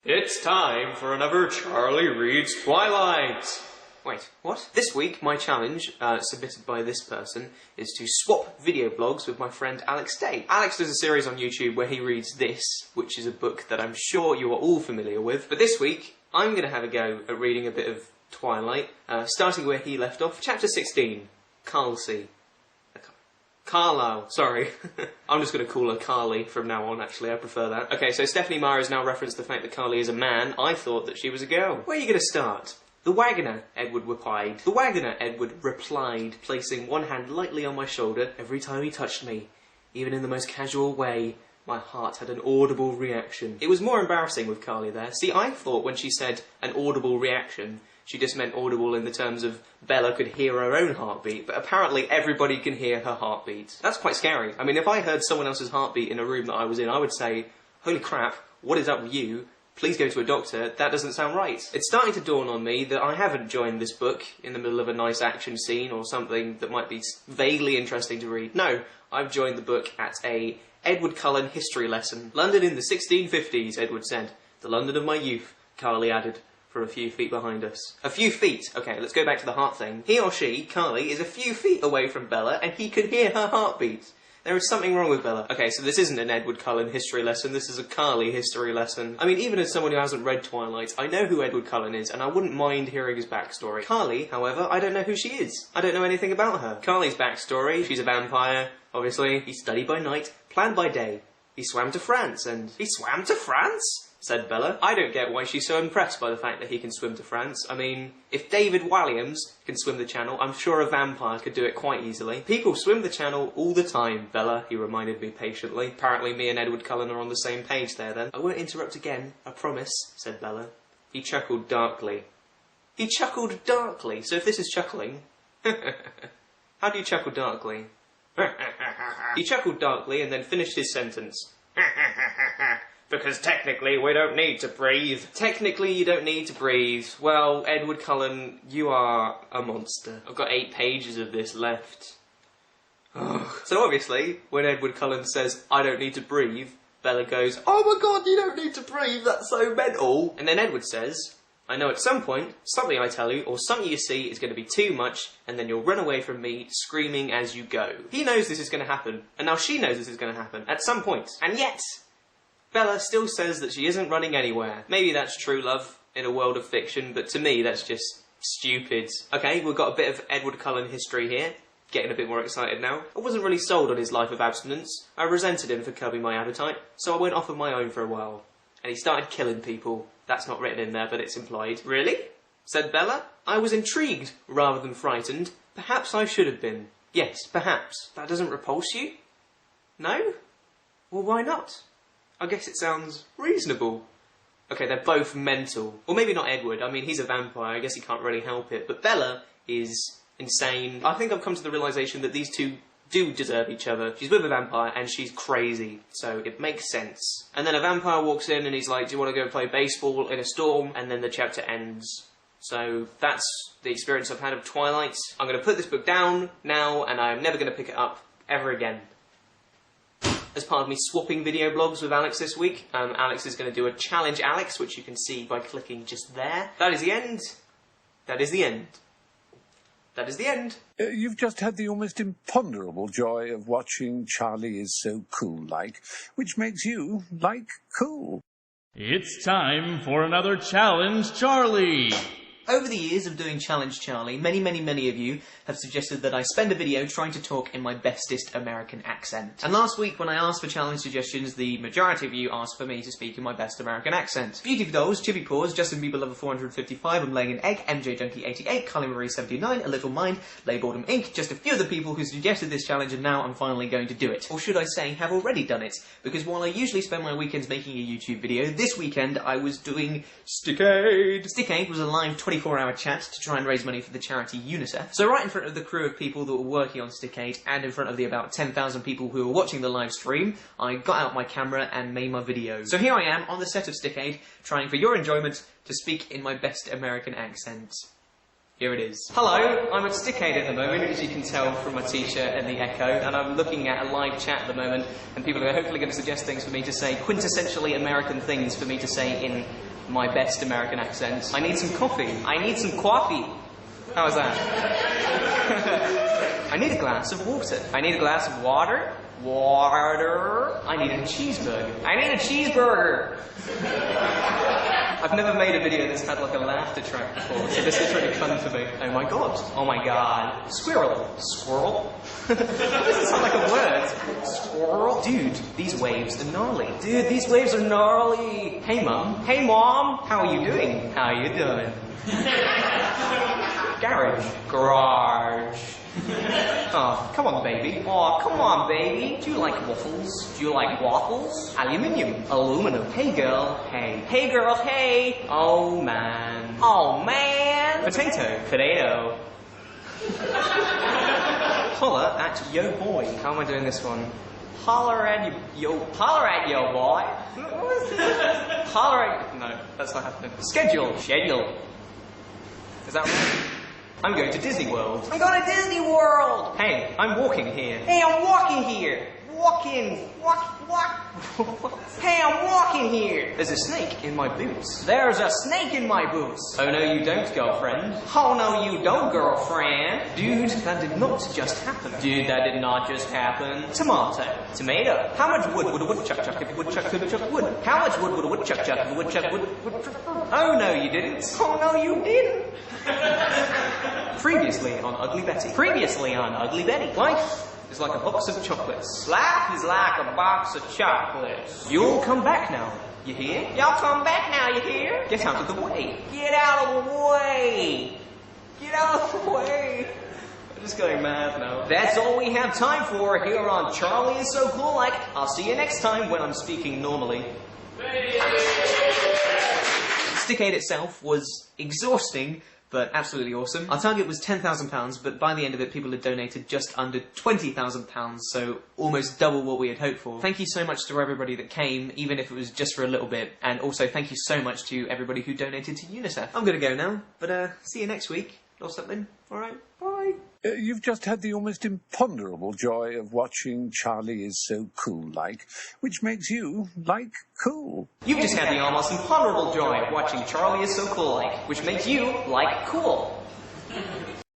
It's time for another Charlie Reads Twilight! Wait, what? This week, my challenge, submitted by this person, is to swap video blogs with my friend Alex Day. Alex does a series on YouTube where he reads this, which is a book that I'm sure you are all familiar with. But this week, I'm going to have a go at reading a bit of Twilight, starting where he left off. Chapter 16, Carlisle, sorry. I'm just going to call her Carly from now on, actually, I prefer that. Okay, so Stephenie Meyer has now referenced the fact that Carly is a man. I thought that she was a girl. Where are you going to start? The Wagoner, Edward replied. The Wagoner, Edward replied, placing one hand lightly on my shoulder every time he touched me. Even in the most casual way, my heart had an audible reaction. It was more embarrassing with Carly there. See, I thought when she said an audible reaction, she just meant audible in the terms of Bella could hear her own heartbeat, but apparently everybody can hear her heartbeat. That's quite scary. I mean, if I heard someone else's heartbeat in a room that I was in, I would say, holy crap, what is up with you? Please go to a doctor. That doesn't sound right. It's starting to dawn on me that I haven't joined this book in the middle of a nice action scene or something that might be vaguely interesting to read. No, I've joined the book at a Edward Cullen history lesson. London in the 1650s, Edward said. The London of my youth, Carly added, from a few feet behind us. A few feet. Okay, let's go back to the heart thing. He or she, Carly, is a few feet away from Bella and he can hear her heartbeat. There is something wrong with Bella. Okay, so this isn't an Edward Cullen history lesson, this is a Carly history lesson. I mean, even as someone who hasn't read Twilight, I know who Edward Cullen is, and I wouldn't mind hearing his backstory. Carly, however, I don't know who she is. I don't know anything about her. Carly's backstory, she's a vampire, obviously. He studied by night, planned by day. He swam to France, and... He swam to France? Said Bella. I don't get why she's so impressed by the fact that he can swim to France. I mean, if David Walliams can swim the Channel, I'm sure a vampire could do it quite easily. People swim the Channel all the time, Bella, he reminded me patiently. Apparently me and Edward Cullen are on the same page there, then. I won't interrupt again, I promise, said Bella. He chuckled darkly. He chuckled darkly? So if this is chuckling... How do you chuckle darkly? He chuckled darkly and then finished his sentence. Because technically we don't need to breathe. Technically you don't need to breathe. Well, Edward Cullen, you are a monster. I've got 8 pages of this left. So obviously, when Edward Cullen says, I don't need to breathe, Bella goes, oh my god, you don't need to breathe, that's so mental. And then Edward says, I know at some point, something I tell you, or something you see is going to be too much, and then you'll run away from me, screaming as you go. He knows this is going to happen, and now she knows this is going to happen, at some point. And yet... Bella still says that she isn't running anywhere. Maybe that's true love in a world of fiction, but to me that's just stupid. Okay, we've got a bit of Edward Cullen history here. Getting a bit more excited now. I wasn't really sold on his life of abstinence. I resented him for curbing my appetite, so I went off on my own for a while. And he started killing people. That's not written in there, but it's implied. Really? Said Bella. I was intrigued rather than frightened. Perhaps I should have been. Yes, perhaps. That doesn't repulse you? No? Well, why not? I guess it sounds reasonable. Okay, they're both mental. Well, maybe not Edward. I mean, he's a vampire. I guess he can't really help it. But Bella is insane. I think I've come to the realisation that these two do deserve each other. She's with a vampire and she's crazy. So it makes sense. And then a vampire walks in and he's like, do you want to go play baseball in a storm? And then the chapter ends. So that's the experience I've had of Twilight. I'm going to put this book down now and I'm never going to pick it up ever again. As part of me swapping video blogs with Alex this week, Alex is going to do a Challenge Alex, which you can see by clicking just there. That is the end. That is the end. That is the end. You've just had the almost imponderable joy of watching Charlie Is So Cool-like, which makes you like cool. It's time for another Challenge Charlie! Over the years of doing Challenge Charlie, many of you have suggested that I spend a video trying to talk in my bestest American accent. And last week, when I asked for challenge suggestions, the majority of you asked for me to speak in my best American accent. Beauty for Dolls, Chippy Paws, Justin Bieber Lover 455, I'm Laying an Egg, MJ Junkie 88, Carly Marie 79, A Little Mind, Lay Boredom Inc., just a few of the people who suggested this challenge, and now I'm finally going to do it. Or should I say, have already done it, because while I usually spend my weekends making a YouTube video, this weekend I was doing Stickade. Stickade was a live 24-hour chat to try and raise money for the charity UNICEF. So right in front of the crew of people that were working on Stickade, and in front of the about 10,000 people who were watching the live stream, I got out my camera and made my video. So here I am on the set of Stickade, trying for your enjoyment to speak in my best American accent. Here it is. Hello, I'm at Stickade at the moment, as you can tell from my t-shirt and the echo, and I'm looking at a live chat at the moment, and people are hopefully going to suggest things for me to say, quintessentially American things for me to say in my best American accent. I need some coffee. I need some coffee. How was that? I need a glass of water. I need a glass of water. Water. I need a cheeseburger. I need a cheeseburger. I've never made a video that's had like a laughter track before, so this is really fun for me. Oh my god. Oh my god. Squirrel. Squirrel? That doesn't sound like a word. Squirrel? Dude, these waves are gnarly. Dude, these waves are gnarly. Hey mum. Hey mom. How are you doing? How are you doing? Garage. Garage. Oh, come on, baby. Oh, come on, baby. Do you like waffles? Do you like waffles? Aluminium. Aluminum. Hey, girl. Hey. Hey, girl. Hey. Oh, man. Oh, man. Potato. Potato. Holler at yo boy. How am I doing this one? Holler at yo boy. What is this? Holler at... No, that's not happening. Schedule. Schedule. Is that right? I'm going to Disney World. I'm going to Disney World! Hey, I'm walking here. Hey, I'm walking here. Walking. Walk. Hey, I'm walking here. There's a snake in my boots. There's a snake in my boots. Oh no, you don't, girlfriend. Oh no, you don't, girlfriend. Dude, that did not just happen. Dude, that did not just happen. Tomato. Tomato. How much wood would a woodchuck chuck if a woodchuck could chuck wood? How much wood would a woodchuck chuck if a woodchuck would... Oh no, you didn't. Oh no, you didn't. Previously on Ugly Betty. Previously on Ugly Betty. Life is like a box of chocolates. Life is like a box of chocolates. You'll come back now. You hear? Y'all come back now, you hear? Get out of the way. Get out of the way. Get out of the way. I'm just going mad now. That's all we have time for here on Charlie Is So Cool Like. I'll see you next time when I'm speaking normally. Stickade itself was exhausting, but absolutely awesome. Our target was £10,000, but by the end of it, people had donated just under £20,000, so almost double what we had hoped for. Thank you so much to everybody that came, even if it was just for a little bit, and also thank you so much to everybody who donated to UNICEF. I'm gonna go now, but see you next week, or something. Alright, bye. You've just had the almost imponderable joy of watching Charlie Is So Cool Like, which makes you like cool. You've just had the almost imponderable joy of watching Charlie Is So Cool Like, which makes you like cool.